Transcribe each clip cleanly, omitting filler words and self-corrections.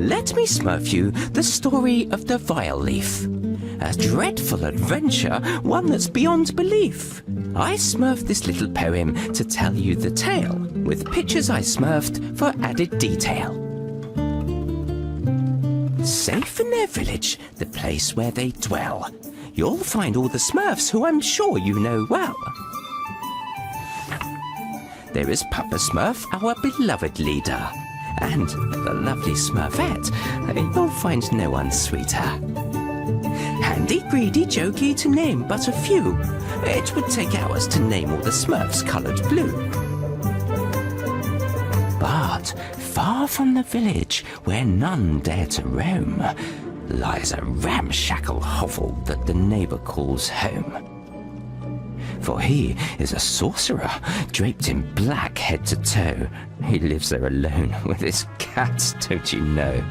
let me smurf you the story of the Vileaf. A dreadful adventure, one that's beyond belief. I smurfed this little poem to tell you the tale, with pictures I smurfed for added detail. Safe in their village, the place where they dwell, you'll find all the Smurfs who I'm sure you know well. There is Papa Smurf, our beloved leader, and the lovely Smurfette. You'll find no one sweeter. Handy, greedy, jokey, to name but a few. It would take hours to name all the Smurfs coloured blue. But far from the village, where none dare to roam, lies a ramshackle hovel that the neighbour calls home. For he is a sorcerer, draped in black head to toe. He lives there alone with his cats, don't you know?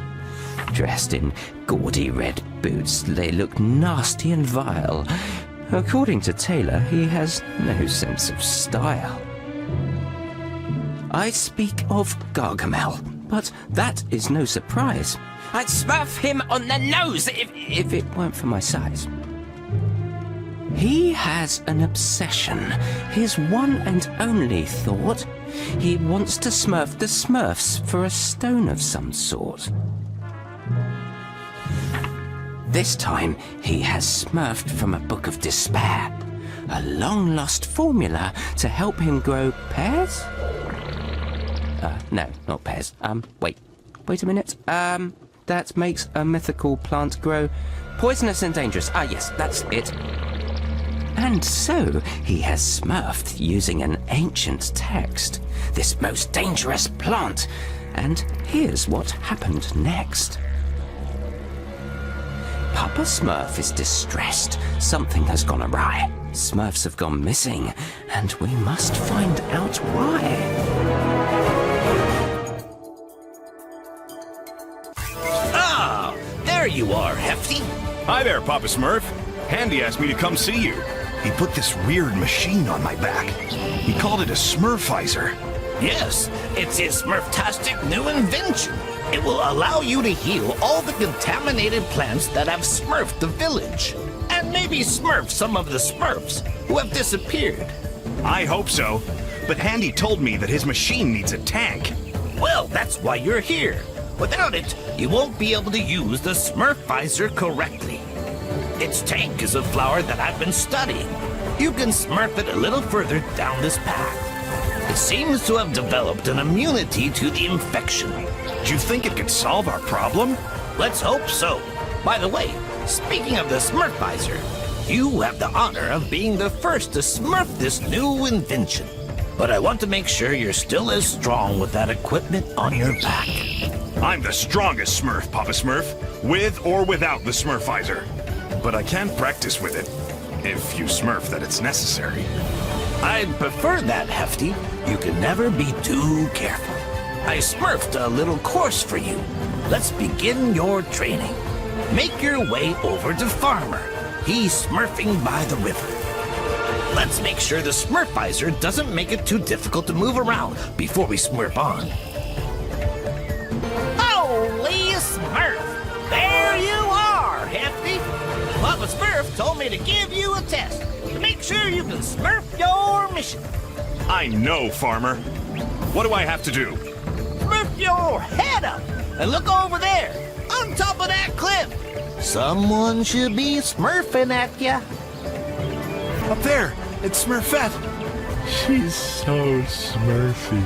Dressed in gaudy red boots, they look nasty and vile. According to Taylor, he has no sense of style. I speak of Gargamel, but that is no surprise. I'd smurf him on the nose if it weren't for my size. He has an obsession, his one and only thought. He wants to smurf the Smurfs for a stone of some sort. This time, he has smurfed from a book of despair, a long-lost formula to help him grow pears? No, not pears. Wait a minute. That makes a mythical plant grow poisonous and dangerous. Ah, yes, that's it. And so, he has smurfed using an ancient text, this most dangerous plant. And here's what happened next. Papa Smurf is distressed. Something has gone awry. Smurfs have gone missing, and we must find out why. Ah, there you are, Hefty. Hi there, Papa Smurf. Handy asked me to come see you. He put this weird machine on my back. He called it a Smurfizer. Yes, it's his Smurftastic new invention. It will allow you to heal all the contaminated plants that have smurfed the village. And maybe smurf some of the Smurfs who have disappeared. I hope so. But Handy told me that his machine needs a tank. Well, that's why you're here. Without it, you won't be able to use the Smurfizer correctly. Its tank is a flower that I've been studying. You can smurf it a little further down this path. It seems to have developed an immunity to the infection. Do you think it could solve our problem? Let's hope so. By the way, speaking of the Smurfizer, you have the honor of being the first to smurf this new invention. But I want to make sure you're still as strong with that equipment on your back. I'm the strongest Smurf, Papa Smurf, with or without the Smurfizer. But I can practice with it, if you smurf that it's necessary. I'd prefer that, Hefty. You can never be too careful. I smurfed a little course for you. Let's begin your training. Make your way over to Farmer. He's smurfing by the river. Let's make sure the Smurfizer doesn't make it too difficult to move around before we smurf on. Holy Smurf! There you are, Hefty! Papa Smurf told me to give you a test to make sure you can smurf your mission. I know, Farmer. What do I have to do? Smurf your head up and look over there, on top of that cliff. Someone should be smurfing at ya. Up there, it's Smurfette. She's so smurfy.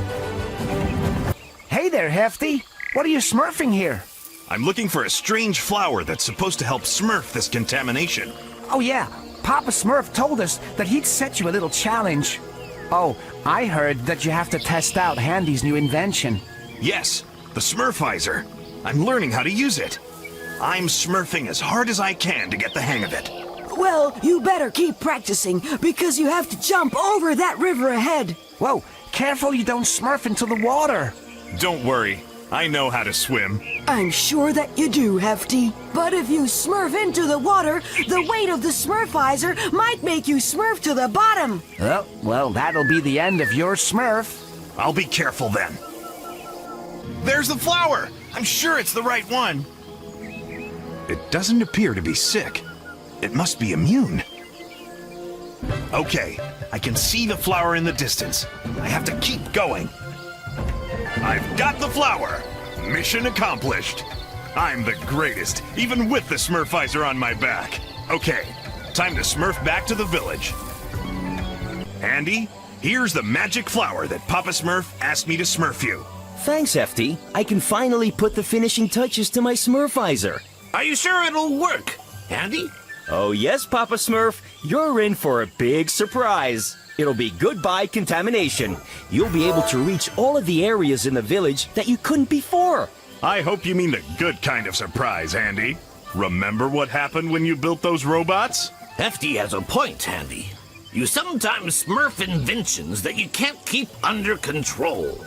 Hey there, Hefty. What are you smurfing here? I'm looking for a strange flower that's supposed to help smurf this contamination. Oh yeah, Papa Smurf told us that he'd set you a little challenge. Oh, I heard that you have to test out Handy's new invention. Yes, the Smurfizer. I'm learning how to use it. I'm smurfing as hard as I can to get the hang of it. Well, you better keep practicing, because you have to jump over that river ahead. Whoa, careful you don't smurf into the water. Don't worry, I know how to swim. I'm sure that you do, Hefty. But if you smurf into the water, the weight of the Smurfizer might make you smurf to the bottom. Oh, well, that'll be the end of your smurf. I'll be careful then. There's the flower! I'm sure it's the right one. It doesn't appear to be sick. It must be immune. Okay, I can see the flower in the distance. I have to keep going. I've got the flower! Mission accomplished. I'm the greatest, even with the Smurfizer on my back. Okay, time to smurf back to the village. Andy, here's the magic flower that Papa Smurf asked me to smurf you. Thanks, Hefty. I can finally put the finishing touches to my Smurfizer. Are you sure it'll work, Andy? Oh yes, Papa Smurf. You're in for a big surprise. It'll be goodbye contamination. You'll be able to reach all of the areas in the village that you couldn't before. I hope you mean the good kind of surprise, Andy. Remember what happened when you built those robots? Hefty has a point, Andy. You sometimes smurf inventions that you can't keep under control.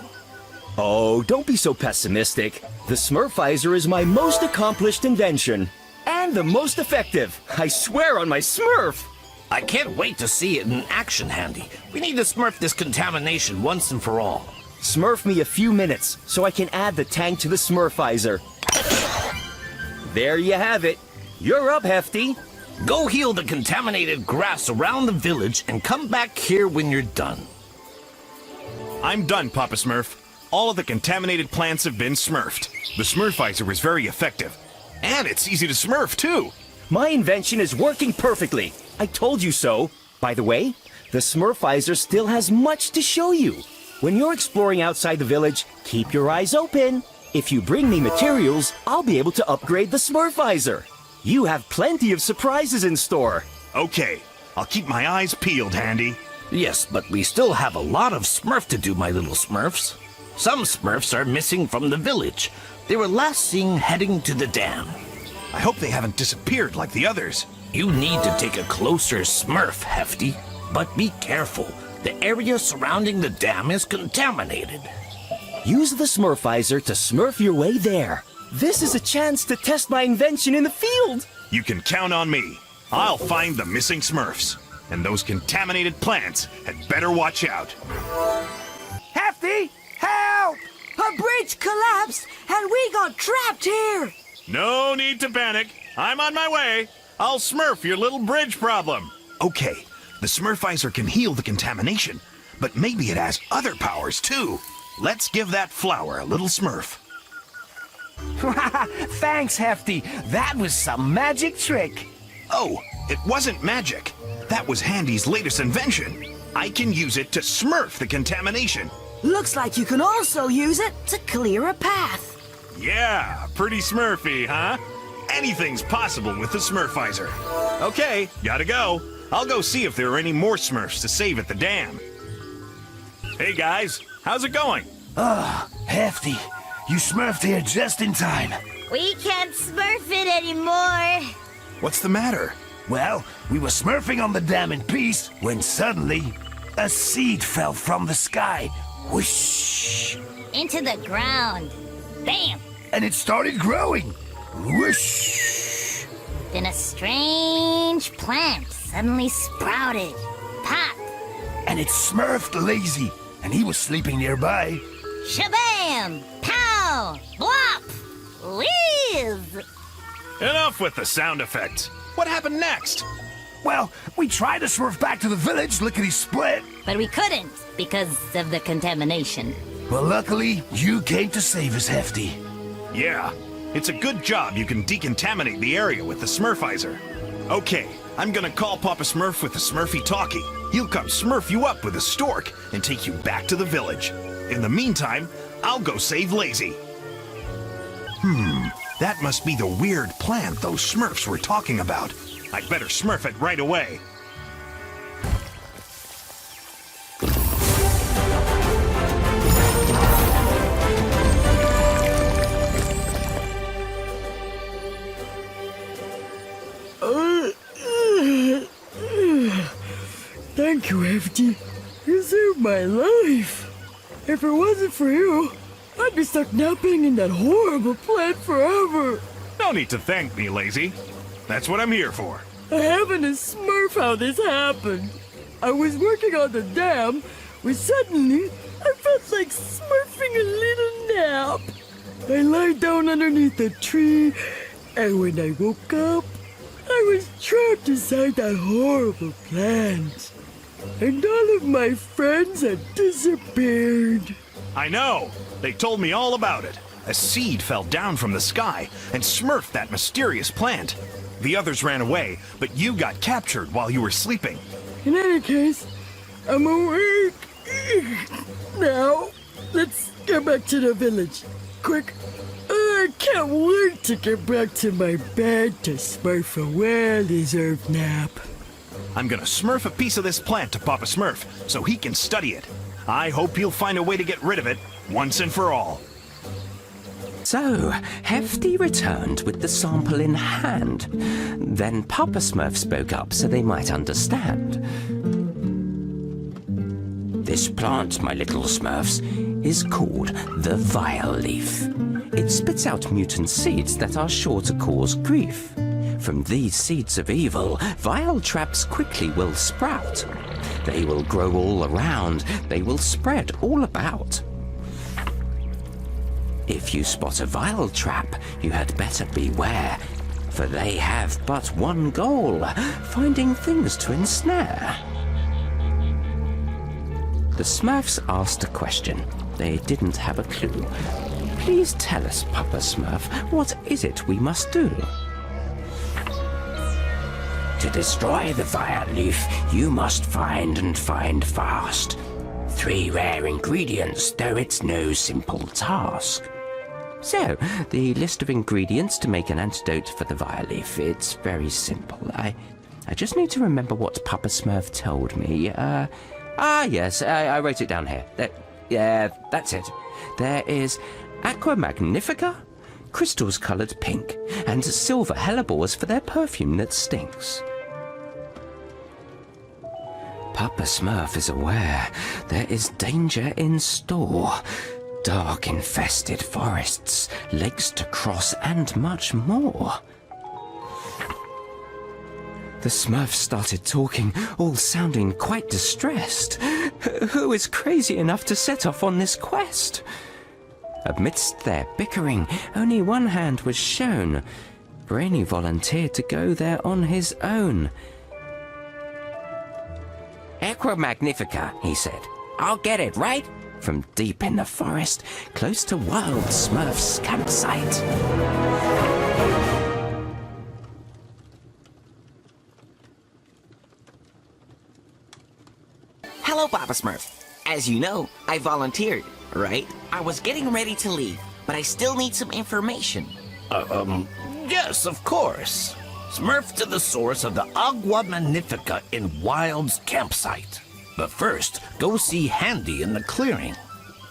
Oh, don't be so pessimistic. The Smurfizer is my most accomplished invention. And the most effective. I swear on my Smurf. I can't wait to see it in action, Andy. We need to smurf this contamination once and for all. Smurf me a few minutes so I can add the tank to the Smurfizer. There you have it. You're up, Hefty. Go heal the contaminated grass around the village and come back here when you're done. I'm done, Papa Smurf. All of the contaminated plants have been smurfed. The Smurfizer is very effective. And it's easy to smurf, too. My invention is working perfectly. I told you so. By the way, the Smurfizer still has much to show you. When you're exploring outside the village, keep your eyes open. If you bring me materials, I'll be able to upgrade the Smurfizer. You have plenty of surprises in store. Okay, I'll keep my eyes peeled, Andy. Yes, but we still have a lot of smurf to do, my little Smurfs. Some Smurfs are missing from the village. They were last seen heading to the dam. I hope they haven't disappeared like the others. You need to take a closer smurf, Hefty. But be careful. The area surrounding the dam is contaminated. Use the Smurfizer to smurf your way there. This is a chance to test my invention in the field. You can count on me. I'll find the missing Smurfs. And those contaminated plants had better watch out. Hefty, help! A bridge collapsed and we got trapped here. No need to panic. I'm on my way. I'll smurf your little bridge problem. Okay, the Smurfizer can heal the contamination, but maybe it has other powers too. Let's give that flower a little smurf. Thanks, Hefty. That was some magic trick. Oh, it wasn't magic. That was Handy's latest invention. I can use it to smurf the contamination. Looks like you can also use it to clear a path. Yeah, pretty smurfy, huh? Anything's possible with the Smurfizer. Okay, gotta go. I'll go see if there are any more Smurfs to save at the dam. Hey guys, how's it going? Hefty, you smurfed here just in time. We can't smurf it anymore. What's the matter? Well, we were smurfing on the dam in peace when suddenly a seed fell from the sky. Whoosh! Into the ground. Bam! And it started growing. Whoosh! Then a strange plant suddenly sprouted. Pop! And it smurfed Lazy, and he was sleeping nearby. Shabam! Pow! Blop! Whiz! Enough with the sound effects. What happened next? Well, we tried to smurf back to the village, lickety-split. But we couldn't because of the contamination. Well, luckily, you came to save us, Hefty. Yeah, it's a good job you can decontaminate the area with the Smurfizer. Okay, I'm gonna call Papa Smurf with the Smurfy Talkie. He'll come smurf you up with a stork and take you back to the village. In the meantime, I'll go save Lazy. That must be the weird plant those Smurfs were talking about. I'd better smurf it right away. Thank you, Hefty. You saved my life. If it wasn't for you, I'd be stuck napping in that horrible plant forever. No need to thank me, Lazy. That's what I'm here for. I haven't a smurf how this happened. I was working on the dam when suddenly I felt like smurfing a little nap. I lied down underneath a tree, and when I woke up, I was trapped inside that horrible plant. And all of my friends had disappeared. I know! They told me all about it. A seed fell down from the sky and smurfed that mysterious plant. The others ran away, but you got captured while you were sleeping. In any case, I'm awake. Now, let's get back to the village. Quick. I can't wait to get back to my bed to smurf a well-deserved nap. I'm gonna smurf a piece of this plant to Papa Smurf so he can study it. I hope he'll find a way to get rid of it once and for all. So, Hefty returned with the sample in hand. Then Papa Smurf spoke up so they might understand. This plant, my little Smurfs, is called the Vileaf. It spits out mutant seeds that are sure to cause grief. From these seeds of evil, vile traps quickly will sprout. They will grow all around, they will spread all about. If you spot a vile trap, you had better beware, for they have but one goal, finding things to ensnare. The Smurfs asked a question. They didn't have a clue. Please tell us, Papa Smurf, what is it we must do? To destroy the Vileaf, you must find and find fast. 3 rare ingredients, though it's no simple task. So, the list of ingredients to make an antidote for the Vileaf, it's very simple. I just need to remember what Papa Smurf told me. Yes, I wrote it down here. That's it. There is Aqua Magnifica, crystals coloured pink, and silver hellebores for their perfume that stinks. Papa Smurf is aware there is danger in store. Dark infested forests, lakes to cross, and much more. The Smurfs started talking, all sounding quite distressed. Who is crazy enough to set off on this quest? Amidst their bickering, only one hand was shown. Brainy volunteered to go there on his own. Aqua Magnifica, he said. I'll get it, right? From deep in the forest, close to Wild Smurf's campsite. Hello, Papa Smurf. As you know, I volunteered, right? I was getting ready to leave, but I still need some information. Yes, of course. Smurf to the source of the Agua Magnifica in Wild's campsite. But first, go see Handy in the clearing.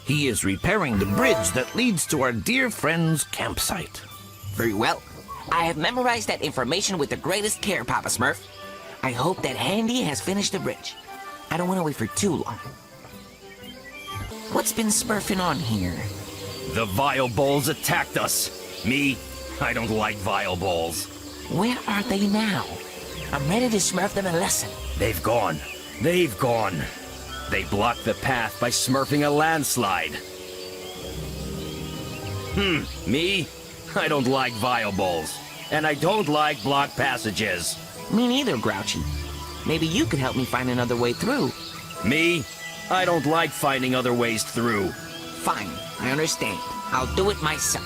He is repairing the bridge that leads to our dear friend's campsite. Very well. I have memorized that information with the greatest care, Papa Smurf. I hope that Handy has finished the bridge. I don't want to wait for too long. What's been smurfing on here? The vile bulls attacked us. Me, I don't like vile bulls. Where are they now? I'm ready to smurf them a lesson. They've gone. They've gone. They blocked the path by smurfing a landslide. Me? I don't like vile bulls. And I don't like blocked passages. Me neither, Grouchy. Maybe you could help me find another way through. Me? I don't like finding other ways through. Fine, I understand. I'll do it myself.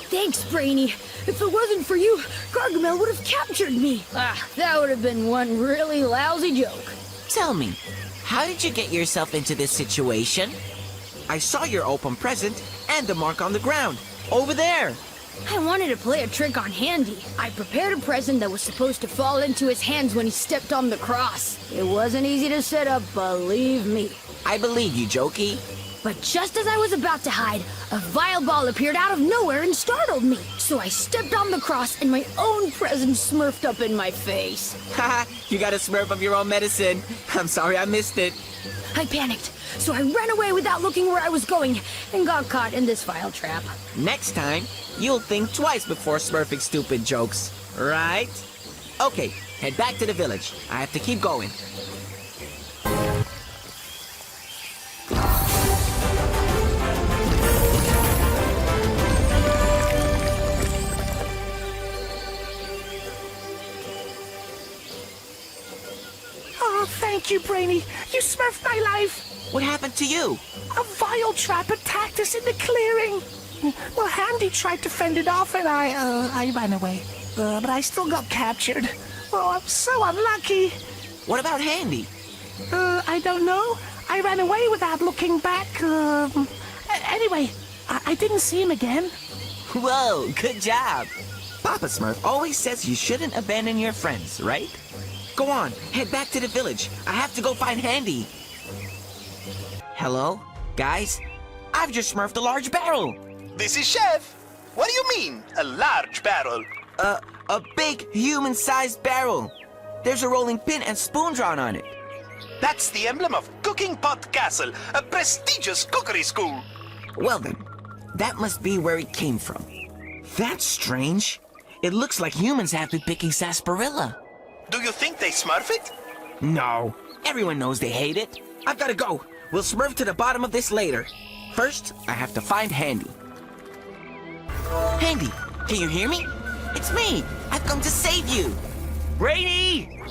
Thanks, Brainy. If it wasn't for you, Gargamel would have captured me. That would have been one really lousy joke. Tell me, how did you get yourself into this situation? I saw your open present and the mark on the ground. Over there. I wanted to play a trick on Handy. I prepared a present that was supposed to fall into his hands when he stepped on the cross. It wasn't easy to set up, believe me. I believe you, Jokey. But just as I was about to hide, a vile ball appeared out of nowhere and startled me. So I stepped on the cross and my own present smurfed up in my face. Haha, you got a smurf of your own medicine. I'm sorry I missed it. I panicked, so I ran away without looking where I was going and got caught in this vile trap. Next time, you'll think twice before smurfing stupid jokes, right? Okay, head back to the village. I have to keep going. Thank you, Brainy. You smurfed my life. What happened to you? A vile trap attacked us in the clearing. Well, Handy tried to fend it off, and I ran away. But I still got captured. Oh, I'm so unlucky. What about Handy? I don't know. I ran away without looking back. Anyway, I didn't see him again. Whoa, good job. Papa Smurf always says you shouldn't abandon your friends, right? Go on, head back to the village. I have to go find Handy. Hello? Guys? I've just smurfed a large barrel. This is Chef. What do you mean, a large barrel? A big human-sized barrel. There's a rolling pin and spoon drawn on it. That's the emblem of Cooking Pot Castle, a prestigious cookery school. Well then, that must be where it came from. That's strange. It looks like humans have been picking sarsaparilla. Do you think they smurf it? No. Everyone knows they hate it. I've gotta go. We'll smurf to the bottom of this later. First, I have to find Handy. Handy, can you hear me? It's me. I've come to save you. Brainy!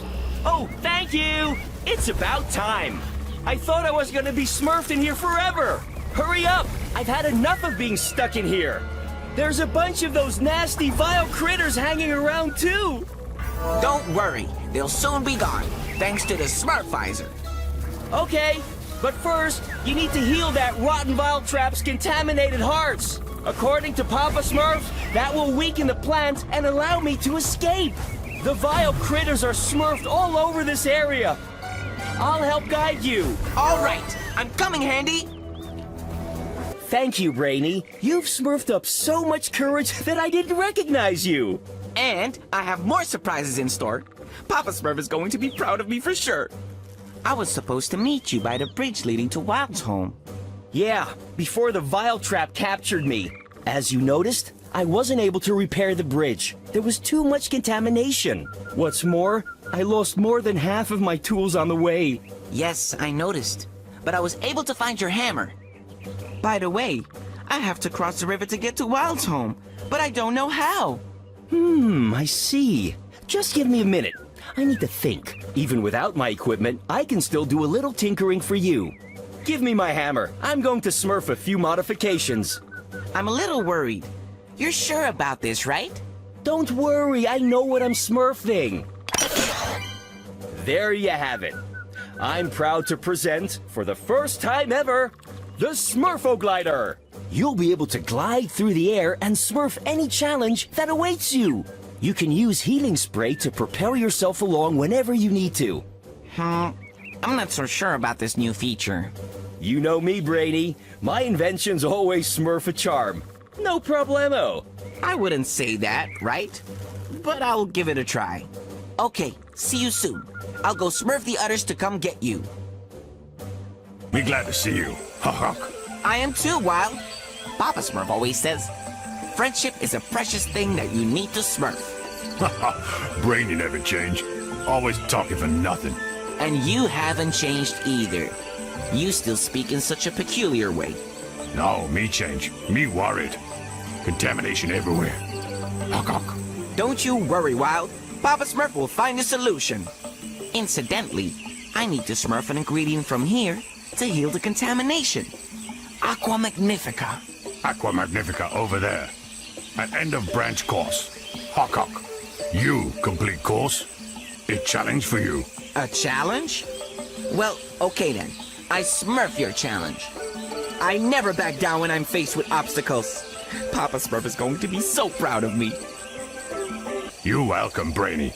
Oh, thank you! It's about time. I thought I was gonna be smurfed in here forever. Hurry up! I've had enough of being stuck in here. There's a bunch of those nasty, vile critters hanging around too. Don't worry. They'll soon be gone, thanks to the Smurfizer. Okay, but first, you need to heal that rotten vile trap's contaminated hearts. According to Papa Smurf, that will weaken the plant and allow me to escape. The vile critters are smurfed all over this area. I'll help guide you. All right, I'm coming, Handy. Thank you, Brainy. You've smurfed up so much courage that I didn't recognize you. And I have more surprises in store. Papa Smurf is going to be proud of me for sure. I was supposed to meet you by the bridge leading to Wild's home. Yeah, before the vile trap captured me. As you noticed, I wasn't able to repair the bridge. There was too much contamination. What's more, I lost more than half of my tools on the way. Yes, I noticed. But I was able to find your hammer. By the way, I have to cross the river to get to Wild's home, but I don't know how. I see. Just give me a minute. I need to think. Even without my equipment, I can still do a little tinkering for you. Give me my hammer. I'm going to smurf a few modifications. I'm a little worried. You're sure about this, right? Don't worry, I know what I'm smurfing. There you have it. I'm proud to present, for the first time ever, the Smurfo Glider. You'll be able to glide through the air and smurf any challenge that awaits you. You can use healing spray to propel yourself along whenever you need to. I'm not so sure about this new feature. You know me, Brady. My inventions always smurf a charm. No problemo. I wouldn't say that, right? But I'll give it a try. Okay, see you soon. I'll go smurf the others to come get you. Me glad to see you. I am too, Wild. Papa Smurf always says, friendship is a precious thing that you need to smurf. Brainy never change. Always talking for nothing. And you haven't changed either. You still speak in such a peculiar way. No, me change. Me worried. Contamination everywhere. Don't you worry, Wild. Papa Smurf will find a solution. Incidentally, I need to smurf an ingredient from here to heal the contamination. Aqua Magnifica. Aqua Magnifica over there. At end of branch course. Hawk. You complete course. A challenge for you. A challenge? Well, okay then. I smurf your challenge. I never back down when I'm faced with obstacles. Papa Smurf is going to be so proud of me. You welcome, Brainy.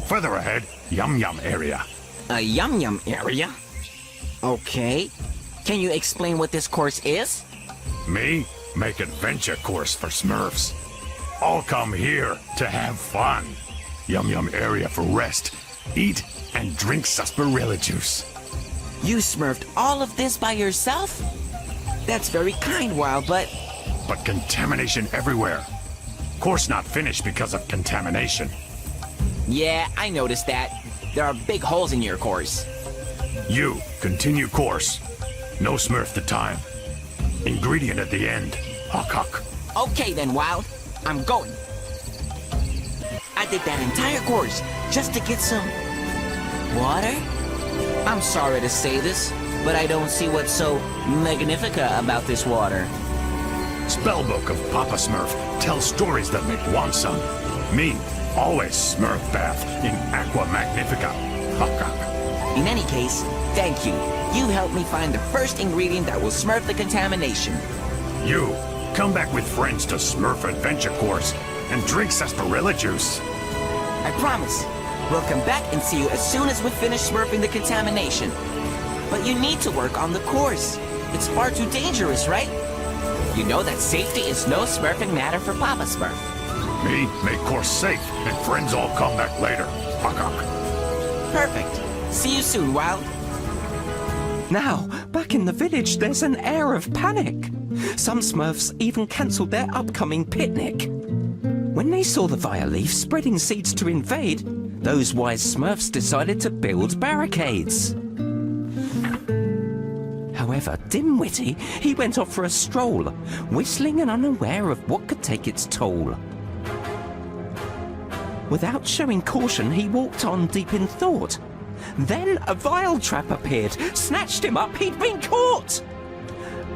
Further ahead, Yum Yum area. A Yum Yum area? Okay. Can you explain what this course is? Me make adventure course for Smurfs. All come here to have fun. Yum Yum area for rest, eat, and drink sarsaparilla juice. You smurfed all of this by yourself? That's very kind, Wild, but contamination everywhere. Course not finished because of contamination. Yeah, I noticed that. There are big holes in your course. You continue course. No Smurf the time. Ingredient at the end. Hawk. Okay then, Wild. I'm going. I did that entire course just to get some water, I'm sorry to say this, but I don't see what's so magnifica about this water. Spellbook of Papa Smurf tells stories that make want some. Me, always Smurf bath in Aqua Magnifica. In any case, thank you. You helped me find the first ingredient that will smurf the contamination. You, come back with friends to Smurf Adventure Course and drink sarsaparilla juice. I promise. We'll come back and see you as soon as we finish smurfing the contamination. But you need to work on the course. It's far too dangerous, right? You know that safety is no smurfing matter for Papa Smurf. Me, make course safe, and friends all come back later. Perfect. See you soon, Wild. Now, back in the village, there's an air of panic. Some Smurfs even cancelled their upcoming picnic. When they saw the Vileaf spreading seeds to invade, those wise Smurfs decided to build barricades. However, Dimwitty, he went off for a stroll, whistling and unaware of what could take its toll. Without showing caution, he walked on deep in thought. Then a vile trap appeared, snatched him up, he'd been caught!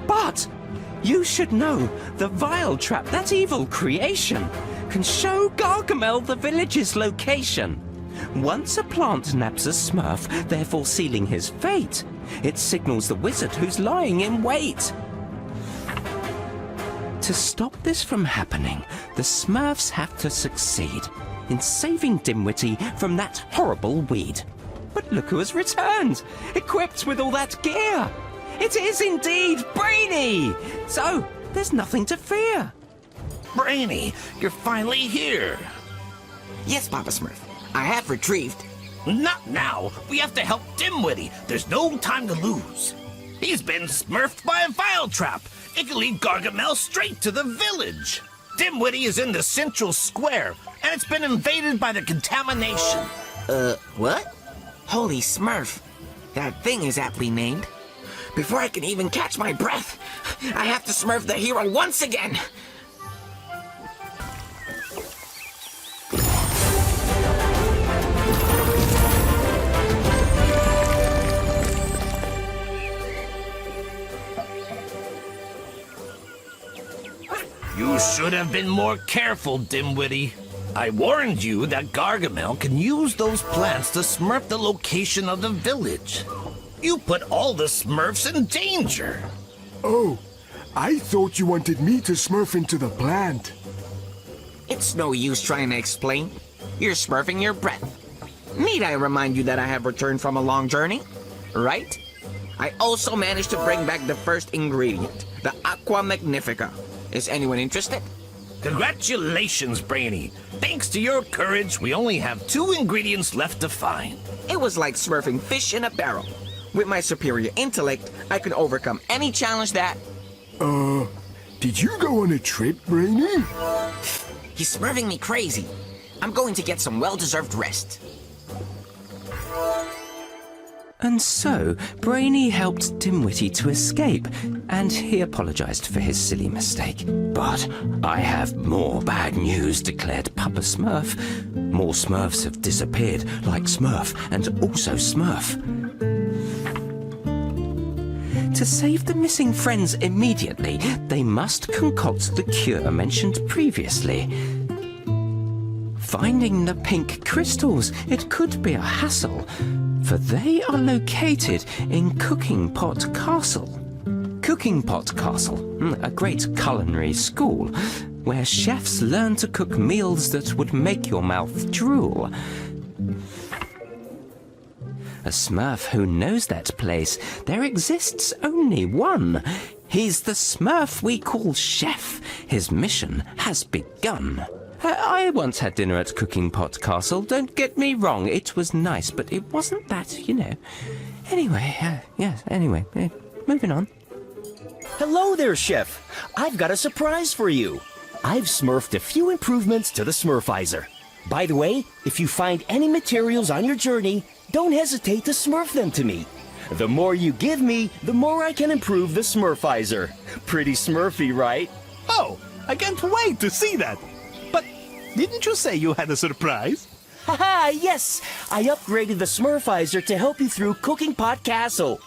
But you should know, the vile trap, that evil creation, can show Gargamel the village's location. Once a plant nabs a Smurf, therefore sealing his fate, it signals the wizard who's lying in wait. To stop this from happening, the Smurfs have to succeed in saving Dimwitty from that horrible weed. But look who has returned, equipped with all that gear. It is indeed Brainy! So, there's nothing to fear. Brainy, you're finally here. Yes, Papa Smurf. I have retrieved. Not now. We have to help Dimwitty. There's no time to lose. He's been smurfed by a vile trap. It can lead Gargamel straight to the village. Dimwitty is in the central square, and it's been invaded by the contamination. What? Holy Smurf. That thing is aptly named. Before I can even catch my breath, I have to smurf the hero once again. You should have been more careful, Dimwitty. I warned you that Gargamel can use those plants to smurf the location of the village. You put all the Smurfs in danger. Oh, I thought you wanted me to smurf into the plant. It's no use trying to explain. You're smurfing your breath. Need I remind you that I have returned from a long journey? Right? I also managed to bring back the first ingredient, the Aqua Magnifica. Is anyone interested? Congratulations, Brainy. Thanks to your courage, we only have 2 ingredients left to find. It was like smurfing fish in a barrel. With my superior intellect, I could overcome any challenge that... Did you go on a trip, Brainy? He's smurfing me crazy. I'm going to get some well-deserved rest. And so, Brainy helped Dimwitty to escape, and he apologized for his silly mistake. But I have more bad news, declared Papa Smurf. More Smurfs have disappeared, like Smurf and also Smurf. To save the missing friends immediately, they must concoct the cure mentioned previously. Finding the pink crystals, it could be a hassle, for they are located in Cooking Pot Castle. Cooking Pot Castle, a great culinary school, where chefs learn to cook meals that would make your mouth drool. A Smurf who knows that place, there exists only one. He's the Smurf we call Chef. His mission has begun. I once had dinner at Cooking Pot Castle, don't get me wrong, it was nice, but it wasn't that, you know. Anyway, moving on. Hello there, Chef. I've got a surprise for you. I've smurfed a few improvements to the Smurfizer. By the way, if you find any materials on your journey, don't hesitate to smurf them to me. The more you give me, the more I can improve the Smurfizer. Pretty smurfy, right? Oh, I can't wait to see that. But didn't you say you had a surprise? Haha, yes! I upgraded the Smurfizer to help you through Cooking Pot Castle.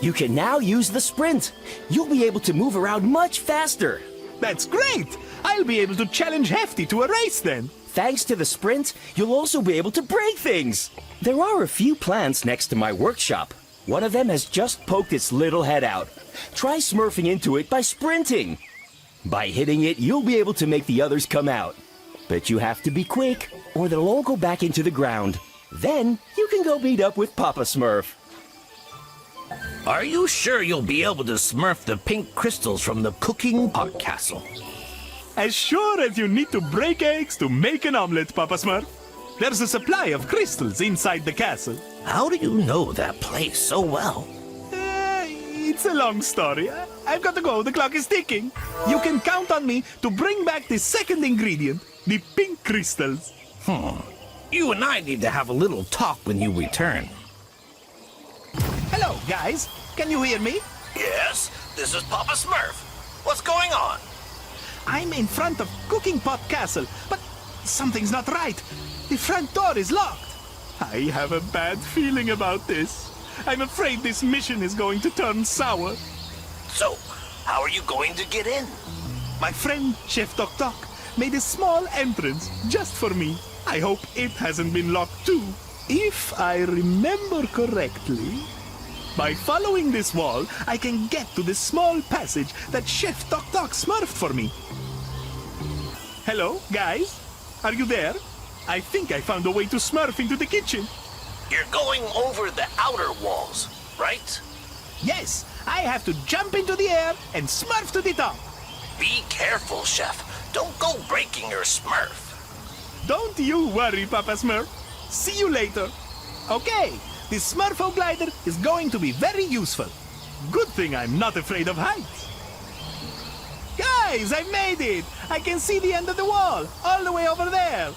You can now use the sprint. You'll be able to move around much faster. That's great! I'll be able to challenge Hefty to a race then. Thanks to the sprint, you'll also be able to break things. There are a few plants next to my workshop. One of them has just poked its little head out. Try smurfing into it by sprinting. By hitting it, you'll be able to make the others come out. But you have to be quick, or they'll all go back into the ground. Then, you can go meet up with Papa Smurf. Are you sure you'll be able to smurf the pink crystals from the cooking pot castle? As sure as you need to break eggs to make an omelet, Papa Smurf. There's a supply of crystals inside the castle. How do you know that place so well? It's a long story. I've got to go. The clock is ticking. You can count on me to bring back the second ingredient, the pink crystals. You and I need to have a little talk when you return. Hello, guys. Can you hear me? Yes, this is Papa Smurf. What's going on? I'm in front of Cooking Pot Castle, but something's not right. The front door is locked. I have a bad feeling about this. I'm afraid this mission is going to turn sour. So, how are you going to get in? My friend, Chef Tok Tok, made a small entrance just for me. I hope it hasn't been locked too. If I remember correctly, by following this wall, I can get to the small passage that Chef Tok Tok smurfed for me. Hello, guys? Are you there? I think I found a way to smurf into the kitchen. You're going over the outer walls, right? Yes, I have to jump into the air and smurf to the top. Be careful, Chef. Don't go breaking your Smurf. Don't you worry, Papa Smurf. See you later. Okay, this Smurfo glider is going to be very useful. Good thing I'm not afraid of heights. Guys, I made it! I can see the end of the wall, all the way over there.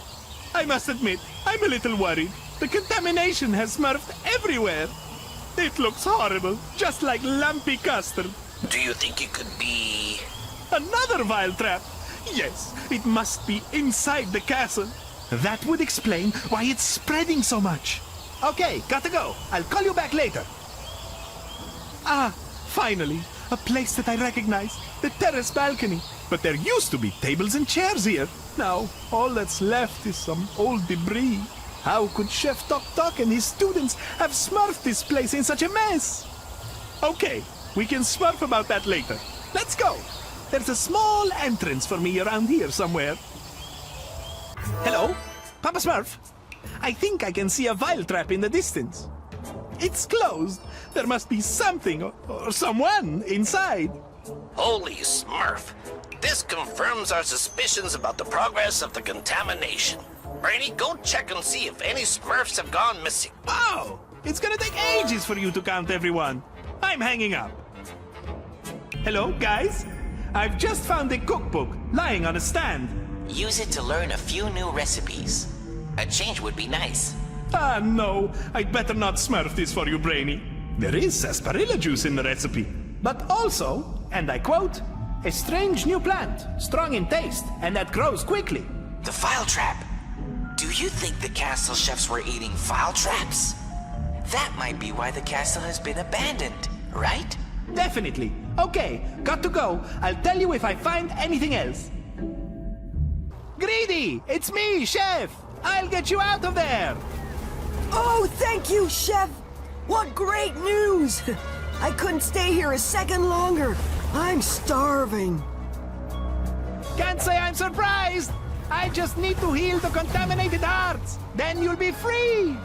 I must admit, I'm a little worried. The contamination has smurfed everywhere. It looks horrible, just like lumpy custard. Do you think it could be... Another vile trap? Yes, it must be inside the castle. That would explain why it's spreading so much. Okay, gotta go. I'll call you back later. Ah, finally, a place that I recognize. The terrace balcony. But there used to be tables and chairs here. Now, all that's left is some old debris. How could Chef Tok Tok and his students have smurfed this place in such a mess? Okay, we can smurf about that later. Let's go. There's a small entrance for me around here somewhere. Hello? Papa Smurf? I think I can see a vile trap in the distance. It's closed. There must be something or someone inside. Holy Smurf. This confirms our suspicions about the progress of the contamination. Brainy, go check and see if any Smurfs have gone missing. Wow! It's gonna take ages for you to count everyone. I'm hanging up. Hello, guys? I've just found a cookbook lying on a stand. Use it to learn a few new recipes. A change would be nice. Ah, no. I'd better not smurf this for you, Brainy. There is sarsaparilla juice in the recipe. But also, and I quote, a strange new plant, strong in taste, and that grows quickly. The file trap. Do you think the castle chefs were eating file traps? That might be why the castle has been abandoned, right? Definitely. Okay, got to go. I'll tell you if I find anything else. Greedy! It's me, Chef! I'll get you out of there! Oh, thank you, Chef! What great news! I couldn't stay here a second longer. I'm starving. Can't say I'm surprised! I just need to heal the contaminated hearts. Then you'll be free!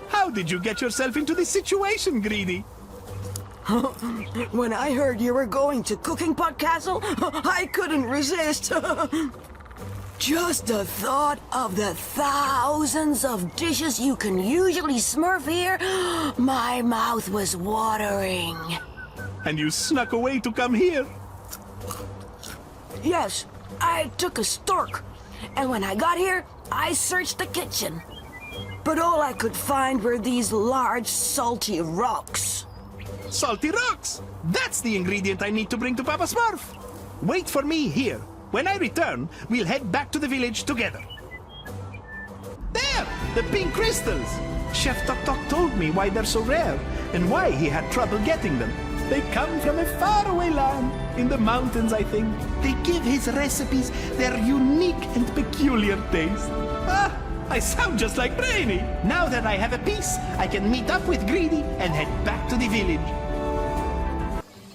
How did you get yourself into this situation, Greedy? When I heard you were going to Cooking Pot Castle, I couldn't resist. Just the thought of the thousands of dishes you can usually smurf here, my mouth was watering. And you snuck away to come here? Yes, I took a stork. And when I got here, I searched the kitchen. but all I could find were these large, salty rocks. Salty rocks! That's the ingredient I need to bring to Papa Smurf. Wait for me here. When I return, we'll head back to the village together. There! The pink crystals! Chef Tok Tok told me why they're so rare and why he had trouble getting them. They come from a faraway land, in the mountains, I think. They give his recipes their unique and peculiar taste. Ah, I sound just like Brainy. Now that I have a piece, I can meet up with Greedy and head back to the village.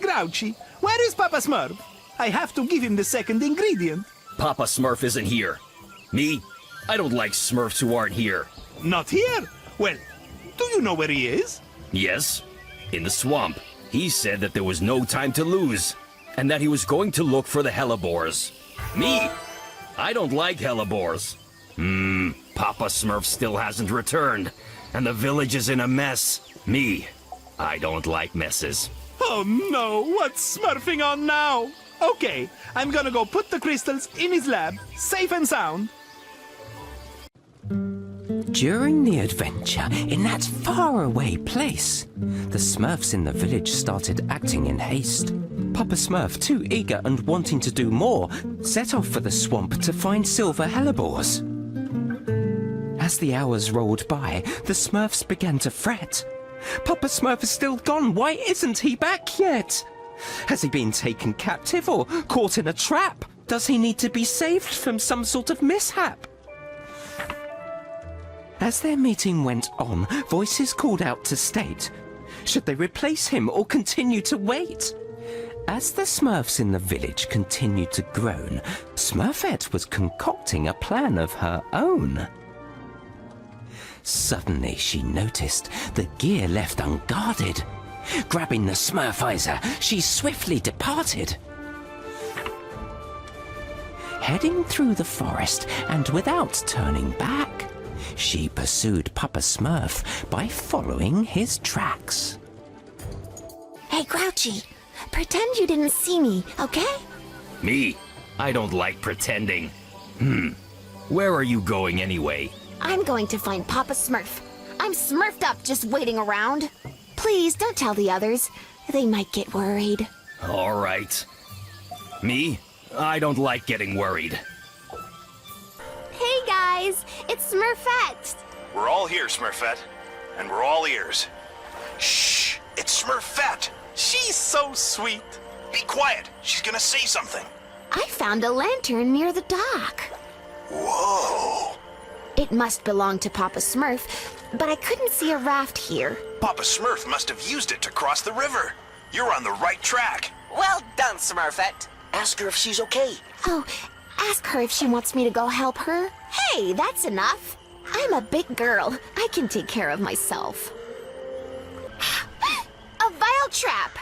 Grouchy, where is Papa Smurf? I have to give him the second ingredient. Papa Smurf isn't here. Me? I don't like Smurfs who aren't here. Not here? Well, do you know where he is? Yes, in the swamp. He said that there was no time to lose, and that he was going to look for the hellebores. Me? I don't like hellebores. Papa Smurf still hasn't returned, and the village is in a mess. Me? I don't like messes. Oh no, what's Smurfing on now? Okay, I'm gonna go put the crystals in his lab, safe and sound. During the adventure in that faraway place, the Smurfs in the village started acting in haste. Papa Smurf, too eager and wanting to do more, set off for the swamp to find silver hellebores. As the hours rolled by, the Smurfs began to fret. Papa Smurf is still gone. Why isn't he back yet? Has he been taken captive or caught in a trap? Does he need to be saved from some sort of mishap? As their meeting went on, voices called out to state, should they replace him or continue to wait? As the Smurfs in the village continued to groan, Smurfette was concocting a plan of her own. Suddenly she noticed the gear left unguarded. Grabbing the Smurfizer, she swiftly departed. Heading through the forest and without turning back, she pursued Papa Smurf by following his tracks. Hey, Grouchy, pretend you didn't see me, okay? Me? I don't like pretending. Where are you going anyway? I'm going to find Papa Smurf. I'm smurfed up just waiting around. Please don't tell the others. They might get worried. All right. Me? I don't like getting worried. Hey guys, it's Smurfette. We're all here, Smurfette, and we're all ears. Shh! It's Smurfette! She's so sweet! Be quiet, she's gonna say something. I found a lantern near the dock. Whoa! It must belong to Papa Smurf, but I couldn't see a raft here. Papa Smurf must have used it to cross the river. You're on the right track. Well done, Smurfette. Ask her if she's okay. Oh, ask her if she wants me to go help her. Hey, that's enough. I'm a big girl. I can take care of myself. A vile trap.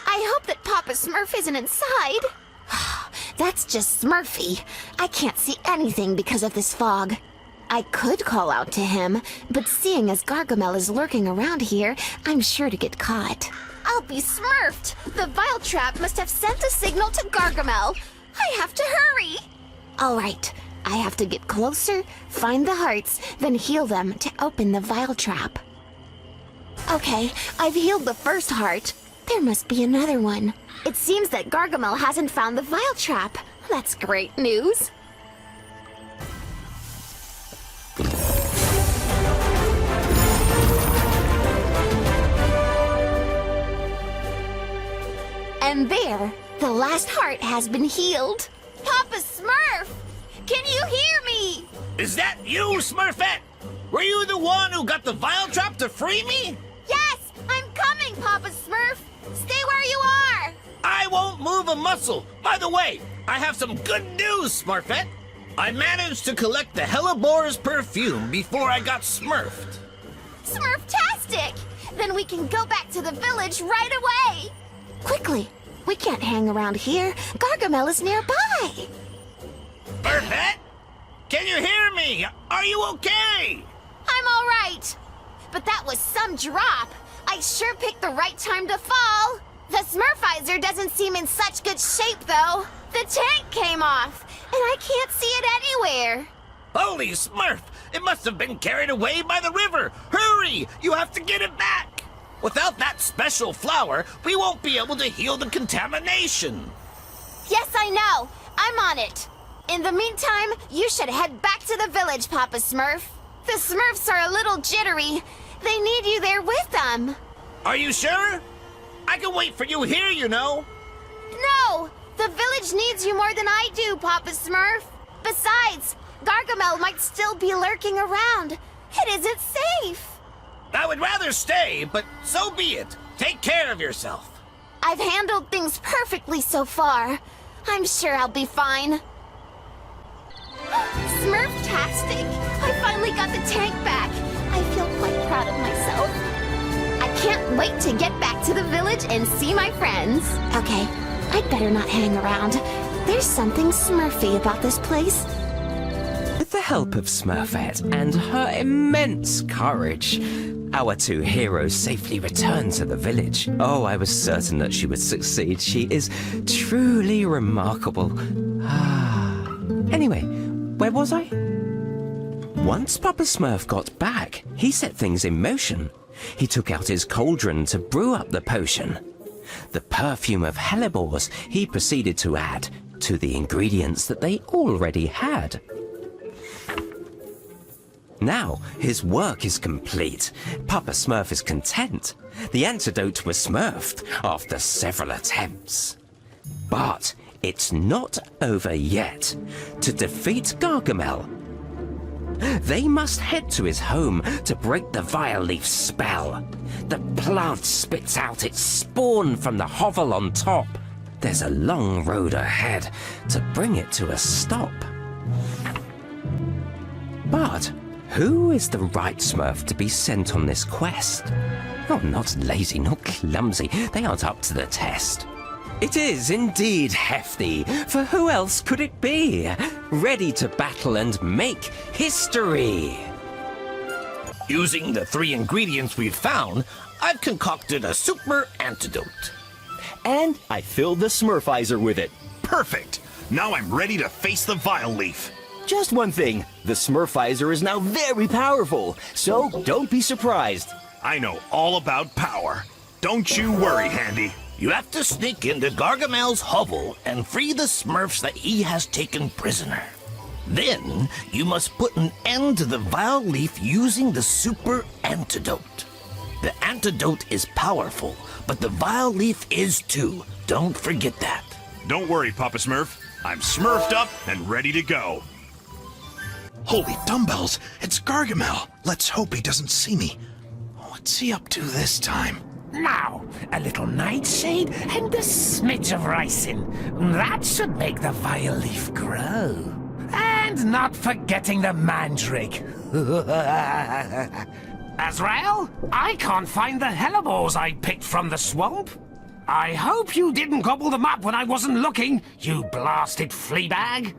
I hope that Papa Smurf isn't inside. That's just Smurfy. I can't see anything because of this fog. I could call out to him, but seeing as Gargamel is lurking around here, I'm sure to get caught. I'll be smurfed! The vile trap must have sent a signal to Gargamel. I have to hurry! All right, I have to get closer, find the hearts, then heal them to open the vile trap. Okay, I've healed the first heart. There must be another one. It seems that Gargamel hasn't found the vile trap. That's great news. And there, the last heart has been healed. Papa Smurf! Can you hear me? Is that you, Smurfette? Were you the one who got the vile trap to free me? Yes, I'm coming, Papa Smurf. Stay where you are. I won't move a muscle. By the way, I have some good news, Smurfette. I managed to collect the Hellebore's perfume before I got smurfed. Smurftastic! Then we can go back to the village right away. Quickly, we can't hang around here. Gargamel is nearby. Smurfette? Can you hear me? Are you okay? I'm all right. But that was some drop. I sure picked the right time to fall. The Smurfizer doesn't seem in such good shape, though. The tank came off, and I can't see it anywhere. Holy Smurf! It must have been carried away by the river! Hurry! You have to get it back! Without that special flower, we won't be able to heal the contamination. Yes, I know. I'm on it. In the meantime, you should head back to the village, Papa Smurf. The Smurfs are a little jittery. They need you there with them. Are you sure? I can wait for you here, you know. No! The village needs you more than I do, Papa Smurf. Besides, Gargamel might still be lurking around. It isn't safe. I would rather stay, but so be it. Take care of yourself. I've handled things perfectly so far. I'm sure I'll be fine. Smurf-tastic! I finally got the tank back. I feel quite proud of myself. I can't wait to get back to the village and see my friends. Okay, I'd better not hang around. There's something Smurfy about this place. With the help of Smurfette and her immense courage, our two heroes safely returned to the village. Oh, I was certain that she would succeed. She is truly remarkable. Anyway, where was I? Once Papa Smurf got back, he set things in motion. He took out his cauldron to brew up the potion. The perfume of hellebores he proceeded to add to the ingredients that they already had. Now, his work is complete. Papa Smurf is content. The antidote was smurfed after several attempts. But it's not over yet. To defeat Gargamel, they must head to his home to break the Vileaf spell. The plant spits out its spawn from the hovel on top. There's a long road ahead to bring it to a stop. But who is the right Smurf to be sent on this quest? Oh, not lazy, not clumsy. They aren't up to the test. It is indeed Hefty, for who else could it be? Ready to battle and make history. Using the 3 ingredients we've found, I've concocted a super antidote. And I filled the Smurfizer with it. Perfect! Now I'm ready to face the Vileaf. Just one thing, the Smurfizer is now very powerful, so don't be surprised. I know all about power. Don't you worry, Handy. You have to sneak into Gargamel's hovel and free the Smurfs that he has taken prisoner. Then, you must put an end to the Vileaf using the super antidote. The antidote is powerful, but the Vileaf is too. Don't forget that. Don't worry, Papa Smurf. I'm smurfed up and ready to go. Holy dumbbells, it's Gargamel. Let's hope he doesn't see me. What's he up to this time? Now, a little nightshade and a smidge of ricin. That should make the Vileaf grow. And not forgetting the mandrake. Azrael, I can't find the hellebores I picked from the swamp. I hope you didn't gobble them up when I wasn't looking, you blasted fleabag.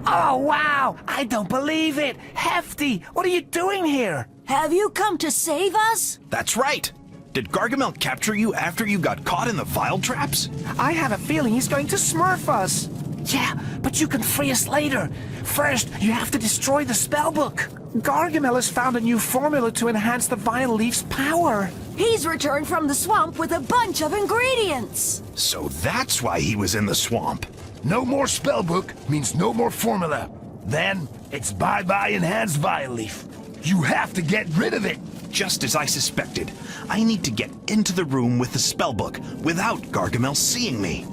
Oh, wow! I don't believe it! Hefty, what are you doing here? Have you come to save us? That's right. Did Gargamel capture you after you got caught in the vile traps? I have a feeling he's going to smurf us. Yeah, but you can free us later. First, you have to destroy the spellbook. Gargamel has found a new formula to enhance the Vileaf's power. He's returned from the swamp with a bunch of ingredients. So that's why he was in the swamp. No more spellbook means no more formula. Then it's bye-bye enhanced Vileaf. You have to get rid of it. Just as I suspected. I need to get into the room with the spellbook without Gargamel seeing me.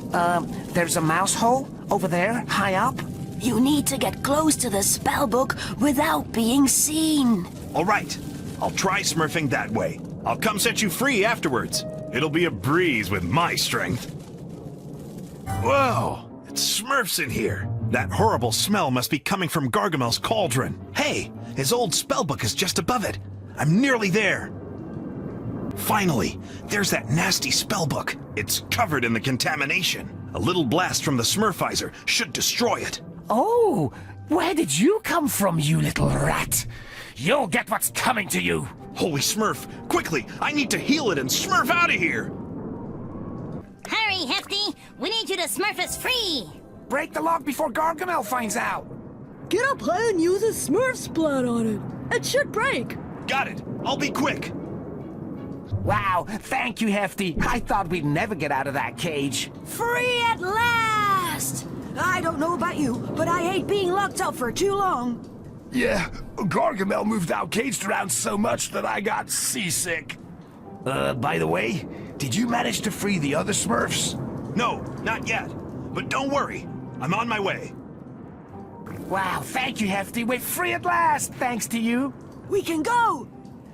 There's a mouse hole over there, high up. You need to get close to the spellbook without being seen. All right. I'll try smurfing that way. I'll come set you free afterwards. It'll be a breeze with my strength. Whoa! It's Smurfs in here. That horrible smell must be coming from Gargamel's cauldron. Hey, his old spellbook is just above it. I'm nearly there. Finally, there's that nasty spellbook. It's covered in the contamination. A little blast from the Smurfizer should destroy it. Oh, where did you come from, you little rat? You'll get what's coming to you. Holy Smurf, quickly, I need to heal it and smurf out of here. Hurry, Hefty! We need you to smurf us free! Break the lock before Gargamel finds out. Get up high and use a Smurf splat on it. It should break. Got it. I'll be quick. Wow, thank you, Hefty. I thought we'd never get out of that cage. Free at last! I don't know about you, but I hate being locked up for too long. Yeah, Gargamel moved out caged around so much that I got seasick. By the way, did you manage to free the other Smurfs? No, not yet. But don't worry. I'm on my way. Wow, thank you, Hefty. We're free at last, thanks to you. We can go!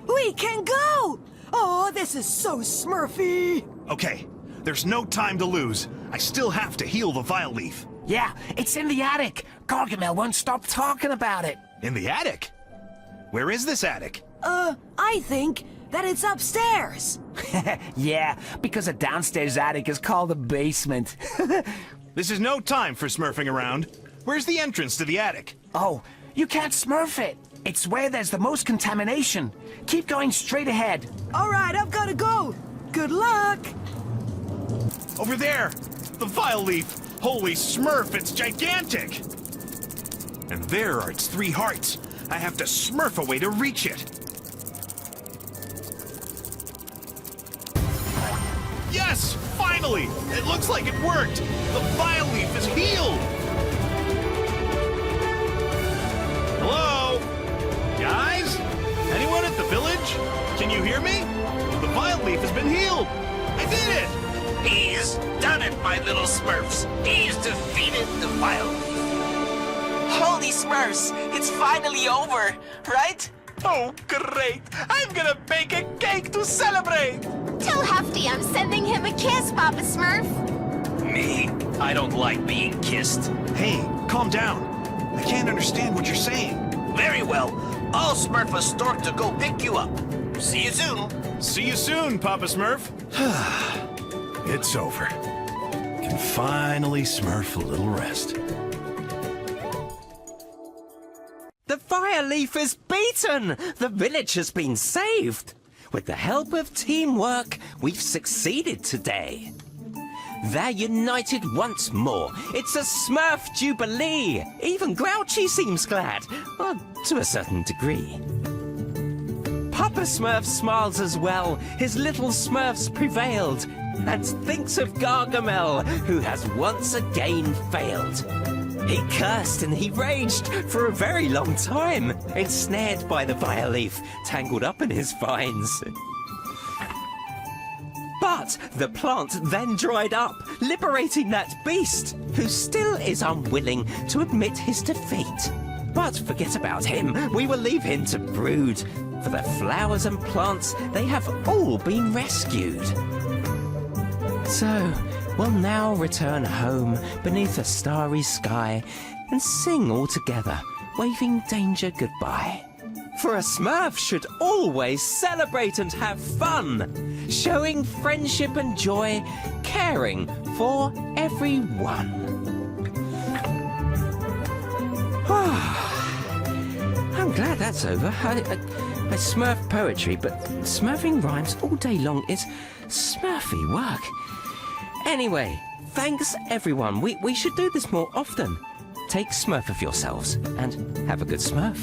We can go! Oh, this is so Smurfy! Okay, there's no time to lose. I still have to heal the Vileaf. Yeah, it's in the attic. Gargamel won't stop talking about it. In the attic? Where is this attic? I think that it's upstairs. Yeah, because a downstairs attic is called a basement. This is no time for smurfing around. Where's the entrance to the attic? Oh, you can't smurf it. It's where there's the most contamination. Keep going straight ahead. All right, I've got to go. Good luck. Over there! The Vileaf! Holy Smurf, it's gigantic! And there are its 3 hearts. I have to smurf a way to reach it. Yes! Finally! It looks like it worked! The Vileaf is healed! Hello? Guys? Anyone at the village? Can you hear me? The Vileaf has been healed! I did it! He's done it, my little Smurfs. He's defeated the Vileaf. Holy Smurfs, it's finally over, right? Oh, great! I'm gonna bake a cake to celebrate! Tell Hefty I'm sending him a kiss, Papa Smurf. Me? I don't like being kissed. Hey, calm down. I can't understand what you're saying. Very well. I'll smurf a stork to go pick you up. See you soon. See you soon, Papa Smurf. It's over. Can finally smurf a little rest. The Vileaf is beaten! The village has been saved! With the help of teamwork, we've succeeded today. They're united once more. It's a Smurf Jubilee! Even Grouchy seems glad, well, to a certain degree. Papa Smurf smiles as well. His little Smurfs prevailed, and thinks of Gargamel, who has once again failed. He cursed and he raged for a very long time, ensnared by the Vileaf, tangled up in his vines. But the plant then dried up, liberating that beast, who still is unwilling to admit his defeat. But forget about him, we will leave him to brood. For the flowers and plants, they have all been rescued. So, we'll now return home beneath a starry sky and sing all together, waving danger goodbye. For a Smurf should always celebrate and have fun, showing friendship and joy, caring for everyone. I'm glad that's over. I smurf poetry, but smurfing rhymes all day long is smurfy work. Anyway, thanks everyone. We should do this more often. Take smurf of yourselves and have a good smurf.